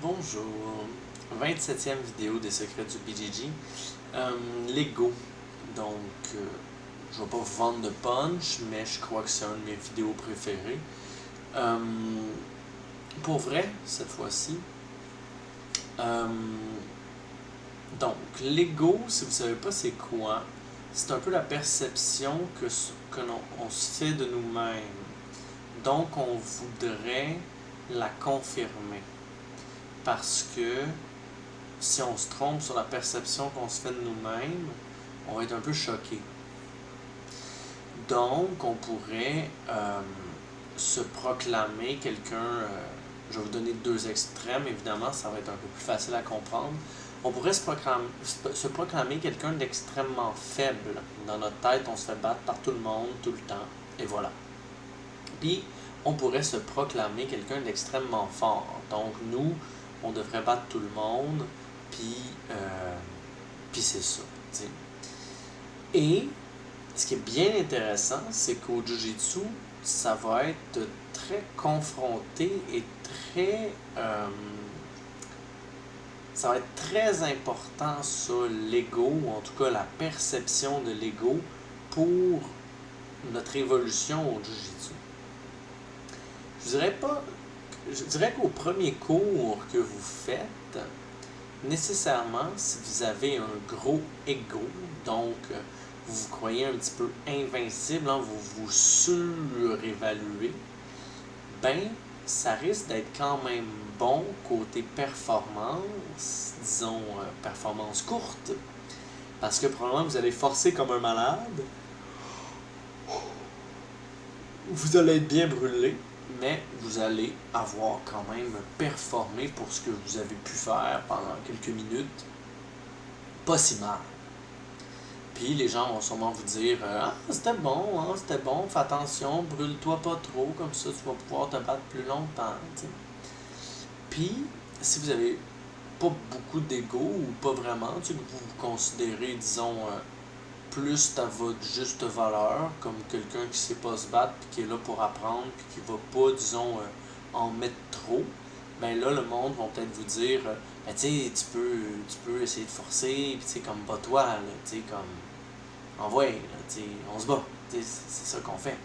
Bonjour, 27e vidéo des secrets du BGG. Lego. Donc, je vais pas vous vendre de punch, mais je crois que c'est un de mes vidéos préférées. Euh, pour vrai, cette fois-ci. Euh, donc, Lego, si vous savez pas c'est quoi, c'est un peu la perception que on se fait de nous-mêmes. Donc, on voudrait la confirmer. Parce que si on se trompe sur la perception qu'on se fait de nous-mêmes, on va être un peu choqué. Donc, on pourrait se proclamer quelqu'un. Je vais vous donner deux extrêmes, évidemment, ça va être un peu plus facile à comprendre. On pourrait se proclamer quelqu'un d'extrêmement faible. Dans notre tête, on se fait battre par tout le monde, tout le temps, et voilà. Puis, on pourrait se proclamer quelqu'un d'extrêmement fort. Donc, nous, on devrait battre tout le monde, puis, puis c'est ça. T'sais. Et ce qui est bien intéressant, c'est qu'au Jiu-Jitsu, ça va être très confronté et très. Ça va être très important sur l'ego, ou en tout cas la perception de l'ego, pour notre évolution au Jiu-Jitsu. Je dirais qu'au premier cours que vous faites, nécessairement, si vous avez un gros ego, donc vous vous croyez un petit peu invincible, hein, vous vous surévaluez, ben, ça risque d'être quand même bon côté performance, disons performance courte, parce que probablement vous allez forcer comme un malade, vous allez être bien brûlé, mais vous allez avoir quand même performé pour ce que vous avez pu faire pendant quelques minutes, pas si mal. Puis les gens vont sûrement vous dire ah, c'était bon, fais attention, brûle-toi pas trop, comme ça tu vas pouvoir te battre plus longtemps. T'sais. Puis, si vous avez pas beaucoup d'ego ou pas vraiment, que vous vous considérez, disons, plus à votre juste valeur, comme quelqu'un qui sait pas se battre, puis qui est là pour apprendre, puis qui va pas, disons, en mettre trop, ben là, le monde va peut-être vous dire, ben tu sais, tu peux essayer de forcer, puis tu sais, comme bats-toi, là, tu sais, comme, envoie, là, tu sais, on se bat, tu sais, c'est ça qu'on fait.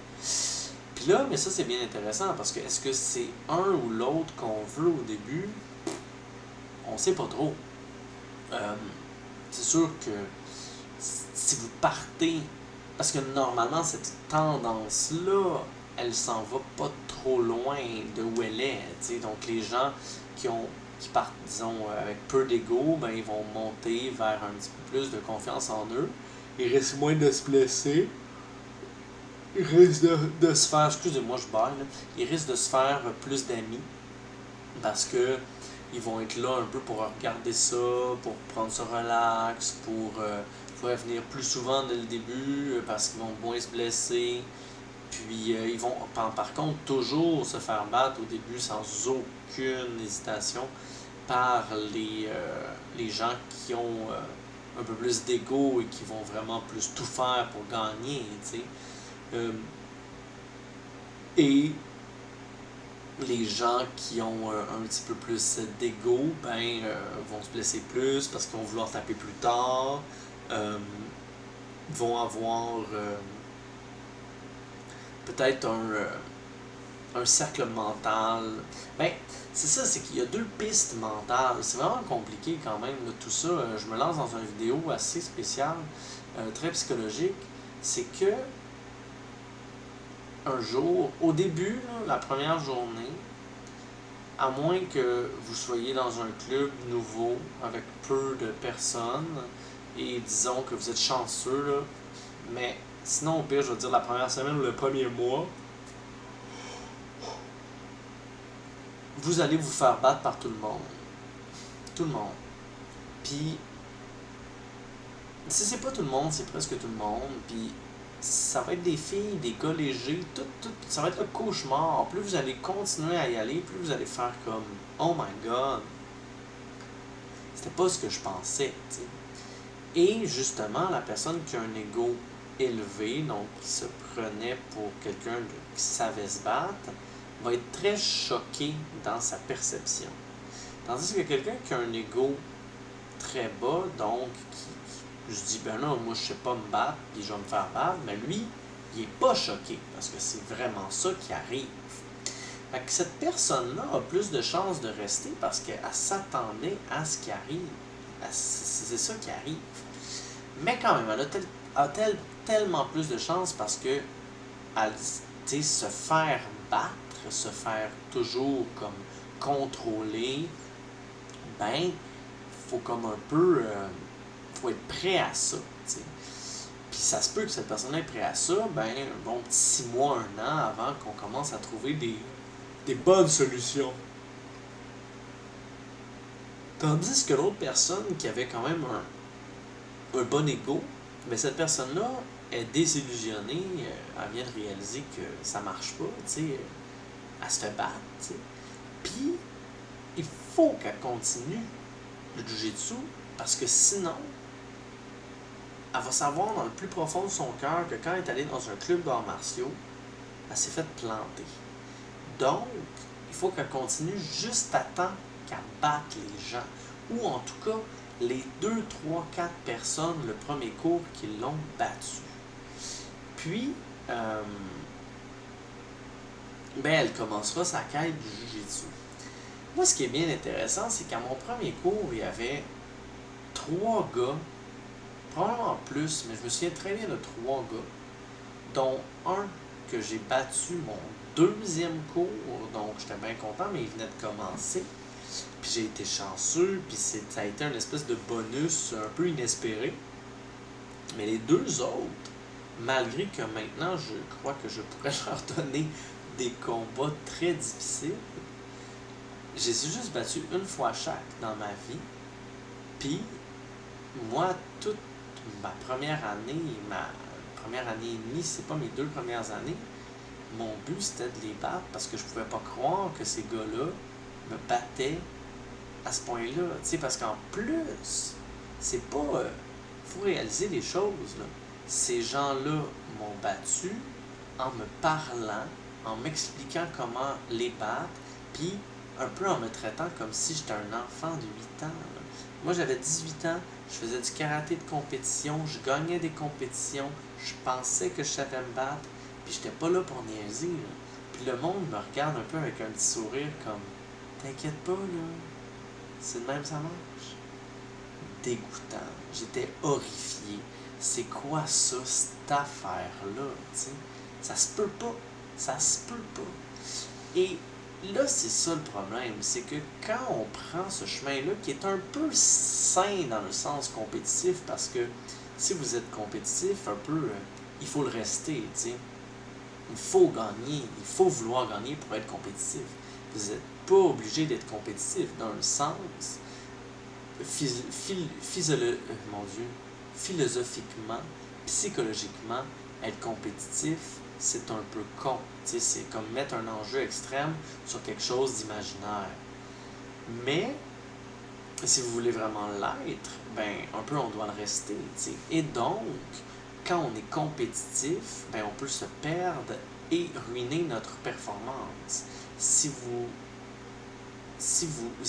Puis là, mais ça, c'est bien intéressant, parce que est-ce que c'est un ou l'autre qu'on veut au début? On sait pas trop. Euh, c'est sûr que si vous partez, parce que normalement cette tendance-là, elle s'en va pas trop loin de où elle est. T'sais. Donc les gens qui partent, disons, avec peu d'ego, ben, ils vont monter vers un petit peu plus de confiance en eux. Ils risquent moins de se blesser. Ils risquent de se faire, excusez-moi, je baille, là. Ils risquent de se faire plus d'amis parce que ils vont être là un peu pour regarder ça, pour prendre ça relax, pour venir plus souvent dès le début parce qu'ils vont moins se blesser. Puis ils vont par contre toujours se faire battre au début sans aucune hésitation par les gens qui ont un peu plus d'ego et qui vont vraiment plus tout faire pour gagner. Euh, et les gens qui ont un petit peu plus d'ego, ben, vont se blesser plus parce qu'ils vont vouloir taper plus tard, euh, vont avoir peut-être un cercle mental. Ben, c'est ça, c'est qu'il y a deux pistes mentales. C'est vraiment compliqué quand même, là, tout ça. Je me lance dans une vidéo assez spéciale, très psychologique. C'est que un jour, au début, là, la première journée, à moins que vous soyez dans un club nouveau avec peu de personnes et disons que vous êtes chanceux, là, mais sinon, au pire, je veux dire la première semaine ou le premier mois, vous allez vous faire battre par tout le monde. Tout le monde. Puis, si c'est pas tout le monde, c'est presque tout le monde. Puis, ça va être des filles, des gars légers, ça va être le cauchemar. Plus vous allez continuer à y aller, plus vous allez faire comme oh my god, c'était pas ce que je pensais. T'sais. Et justement, la personne qui a un ego élevé, donc qui se prenait pour quelqu'un qui savait se battre, va être très choqué dans sa perception. Tandis que quelqu'un qui a un ego très bas, donc qui se dit, ben là, moi je sais pas me battre, puis je vais me faire battre, mais lui, il est pas choqué, parce que c'est vraiment ça qui arrive. Fait que cette personne-là a plus de chances de rester parce qu'elle s'attendait à ce qui arrive. C'est ça qui arrive. Mais quand même, elle a tellement plus de chances parce que se faire battre, se faire toujours comme contrôler, ben, faut comme un peu, faut être prêt à ça, t'sais. Puis ça se peut que cette personne est prête à ça, ben, bon, 6 mois, 1 an avant qu'on commence à trouver des bonnes solutions. Tandis que l'autre personne qui avait quand même un bon ego, mais cette personne-là est désillusionnée, elle vient de réaliser que ça marche pas, tu sais, elle se fait battre, tu sais. Puis, il faut qu'elle continue le jujitsu parce que sinon, elle va savoir dans le plus profond de son cœur que quand elle est allée dans un club d'arts martiaux, elle s'est fait planter. Donc, il faut qu'elle continue juste à temps qu'elle batte les gens. Ou en tout cas, les 2, 3, 4 personnes le premier cours qui l'ont battue. Puis, ben, elle commencera sa quête du jujitsu. Moi, ce qui est bien intéressant, c'est qu'à mon premier cours, il y avait 3 gars, probablement plus, mais je me souviens très bien de 3 gars, dont un que j'ai battu mon 2e cours, donc j'étais bien content, mais il venait de commencer. Puis j'ai été chanceux, puis ça a été un espèce de bonus un peu inespéré. Mais les 2 autres, malgré que maintenant je crois que je pourrais leur donner des combats très difficiles, j'ai juste battu 1 fois chaque dans ma vie. Puis moi, toute ma première année et demie, c'est pas mes 2 premières années, mon but c'était de les battre parce que je pouvais pas croire que ces gars-là me battaient à ce point-là. Tu sais, parce qu'en plus, c'est pas. Faut réaliser les choses, là. Ces gens-là m'ont battu en me parlant, en m'expliquant comment les battre, puis un peu en me traitant comme si j'étais un enfant de 8 ans. Là. Moi, j'avais 18 ans, je faisais du karaté de compétition, je gagnais des compétitions, je pensais que je savais me battre, puis j'étais pas là pour niaiser. Là. Puis le monde me regarde un peu avec un petit sourire comme « T'inquiète pas, là, c'est de même ça marche. » Dégoûtant. J'étais horrifié. C'est quoi ça, cette affaire-là, tu sais? Ça se peut pas. Ça se peut pas. Et là, c'est ça le problème. C'est que quand on prend ce chemin-là, qui est un peu sain dans le sens compétitif, parce que si vous êtes compétitif, un peu, il faut le rester, tu sais. Il faut gagner. Il faut vouloir gagner pour être compétitif. Vous n'êtes pas obligé d'être compétitif dans le sens philosophiquement, psychologiquement, être compétitif, c'est un peu con. C'est comme mettre un enjeu extrême sur quelque chose d'imaginaire. Mais, si vous voulez vraiment l'être, ben, un peu on doit le rester. T'sais. Et donc, quand on est compétitif, ben, on peut se perdre et ruiner notre performance. Si vous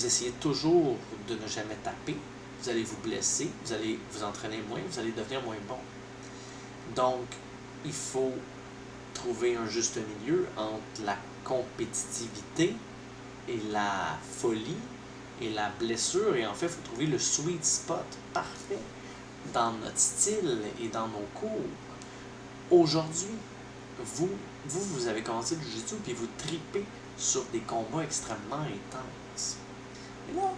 essayez toujours de ne jamais taper, vous allez vous blesser, vous allez vous entraîner moins, vous allez devenir moins bon. Donc, il faut trouver un juste milieu entre la compétitivité et la folie et la blessure. Et en fait, il faut trouver le sweet spot parfait dans notre style et dans nos cours. Aujourd'hui, vous avez commencé le jiu-jitsu puis vous tripez sur des combats extrêmement intenses. Et là,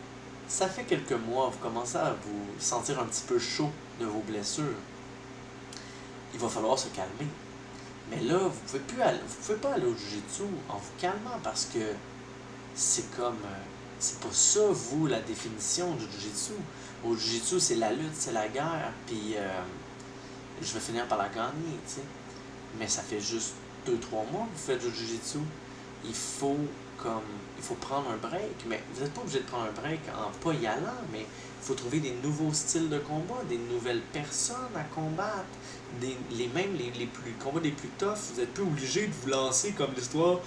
ça fait quelques mois, vous commencez à vous sentir un petit peu chaud de vos blessures. Il va falloir se calmer. Mais là, vous pouvez pas aller au jiu-jitsu en vous calmant parce que c'est comme, c'est pas ça, vous, la définition du jiu-jitsu. Au jiu-jitsu, c'est la lutte, c'est la guerre, puis je vais finir par la gagner, tu sais. Mais ça fait juste 2-3 mois que vous faites du jiu-jitsu. Il faut prendre un break, mais vous n'êtes pas obligé de prendre un break en pas y allant, mais il faut trouver des nouveaux styles de combat, des nouvelles personnes à combattre, les combats les plus tough. Vous n'êtes plus obligé de vous lancer comme l'histoire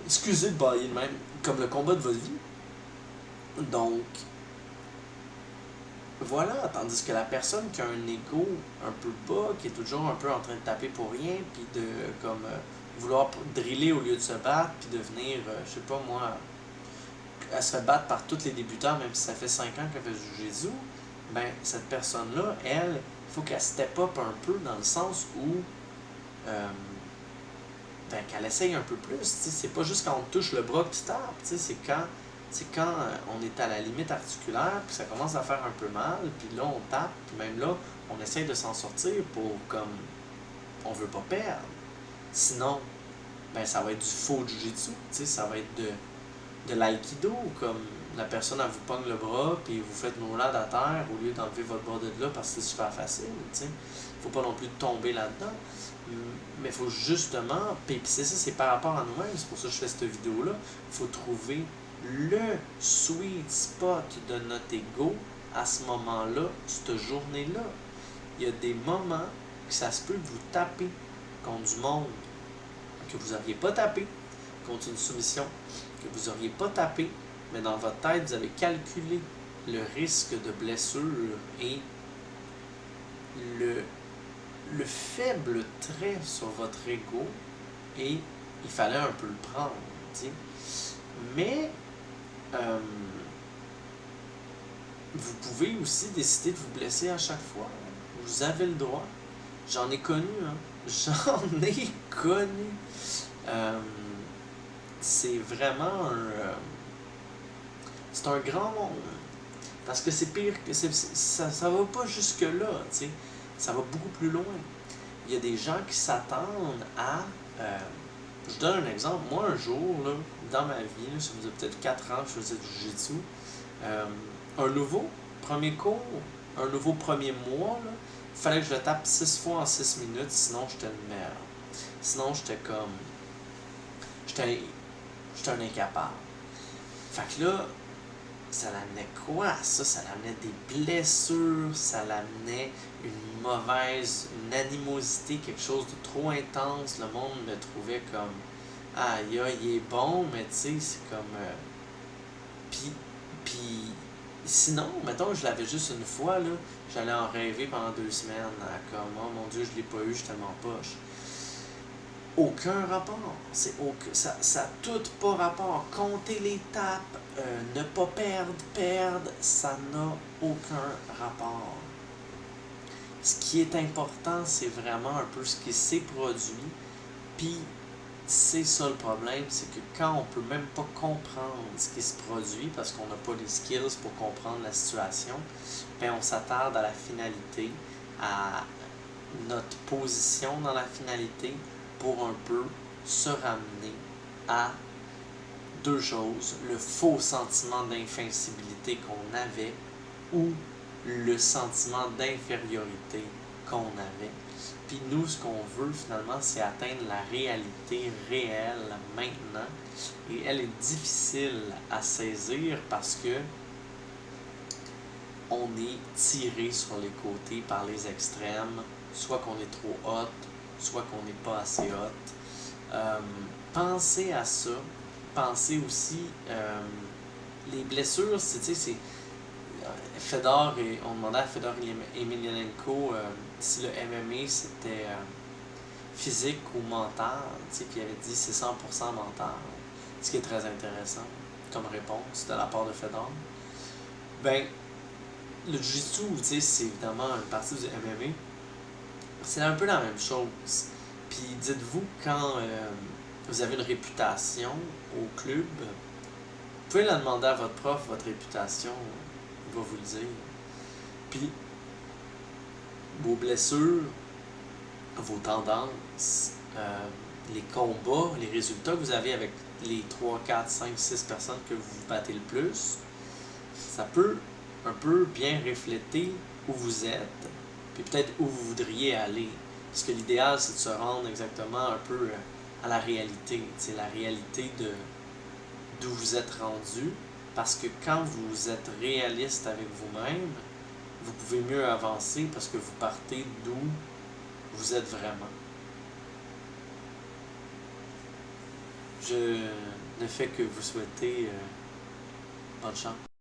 excusez de bailler de même, comme le combat de votre vie. Donc, voilà, tandis que la personne qui a un ego un peu bas, qui est toujours un peu en train de taper pour rien, puis de comme vouloir driller au lieu de se battre, puis devenir, je sais pas moi, elle se fait battre par tous les débutants, même si ça fait 5 ans qu'elle fait du jiu-jitsu, ben cette personne-là, elle, il faut qu'elle step up un peu dans le sens où euh, ben, qu'elle essaye un peu plus. C'est pas juste quand on te touche le bras que tu tapes, c'est quand on est à la limite articulaire, puis ça commence à faire un peu mal, puis là on tape, puis même là, on essaye de s'en sortir pour comme on veut pas perdre. Sinon, ben ça va être du faux jiu-jitsu, ça va être de l'aïkido, comme la personne elle vous pogne le bras, puis vous faites nos lades à terre au lieu d'enlever votre bras de là parce que c'est super facile, faut pas non plus tomber là-dedans. Mais il faut justement, puis c'est ça, c'est par rapport à nous-mêmes, c'est pour ça que je fais cette vidéo-là, il faut trouver le sweet spot de notre ego à ce moment-là, cette journée-là. Il y a des moments que ça se peut que vous tapez contre du monde que vous n'auriez pas tapé, contre une soumission que vous n'auriez pas tapé, mais dans votre tête, vous avez calculé le risque de blessure et le faible trait sur votre ego, et il fallait un peu le prendre, t'sais. Mais vous pouvez aussi décider de vous blesser à chaque fois. Vous avez le droit. J'en ai connu, hein. J'en ai connu. C'est vraiment c'est un grand monde. Parce que c'est pire que ça va pas jusque là, tu sais. Ça va beaucoup plus loin. Il y a des gens qui s'attendent à je donne un exemple. Moi, un jour, là, dans ma vie, là, ça faisait peut-être 4 ans que je faisais du jiu-jitsu, un nouveau premier cours, un nouveau premier mois, là, il fallait que je le tape 6 fois en 6 minutes, sinon j'étais une merde. Sinon, j'étais comme. J'étais un incapable. Fait que là, ça l'amenait quoi, ça? Ça l'amenait des blessures, ça l'amenait une mauvaise, une animosité, quelque chose de trop intense. Le monde me trouvait comme, ah, il est bon, mais tu sais, c'est comme. Puis, sinon, mettons que je l'avais juste une fois, là, j'allais en rêver pendant 2 semaines, comme, oh mon Dieu, je l'ai pas eu, je suis tellement poche. Aucun rapport. Ça n'a tout pas rapport. Compter les tapes, ne pas perdre, ça n'a aucun rapport. Ce qui est important, c'est vraiment un peu ce qui s'est produit. Puis, c'est ça le problème, c'est que quand on peut même pas comprendre ce qui se produit, parce qu'on n'a pas les skills pour comprendre la situation, ben on s'attarde à la finalité, à notre position dans la finalité, pour un peu se ramener à deux choses, le faux sentiment d'invincibilité qu'on avait ou le sentiment d'infériorité qu'on avait. Puis nous, ce qu'on veut finalement, c'est atteindre la réalité réelle maintenant. Et elle est difficile à saisir parce que on est tiré sur les côtés par les extrêmes, soit qu'on est trop hot, soit qu'on n'est pas assez hot. Pensez à ça. Pensez aussi, les blessures, c'est Fedor, et on demandait à Fedor Emelianenko si le MMA c'était physique ou mental, puis il avait dit c'est 100% mental, ce qui est très intéressant comme réponse de la part de Fedor. Ben, le jiu-jitsu, c'est évidemment une partie du MMA, c'est un peu la même chose. Puis dites-vous, quand vous avez une réputation au club, vous pouvez la demander à votre prof, votre réputation, il va vous le dire. Puis, vos blessures, vos tendances, les combats, les résultats que vous avez avec les 3, 4, 5, 6 personnes que vous battez le plus, ça peut un peu bien refléter où vous êtes, puis peut-être où vous voudriez aller. Parce que l'idéal, c'est de se rendre exactement un peu à la réalité. C'est la réalité d'où vous êtes rendu. Parce que quand vous êtes réaliste avec vous-même, vous pouvez mieux avancer parce que vous partez d'où vous êtes vraiment. Je ne fais que vous souhaiter bonne chance.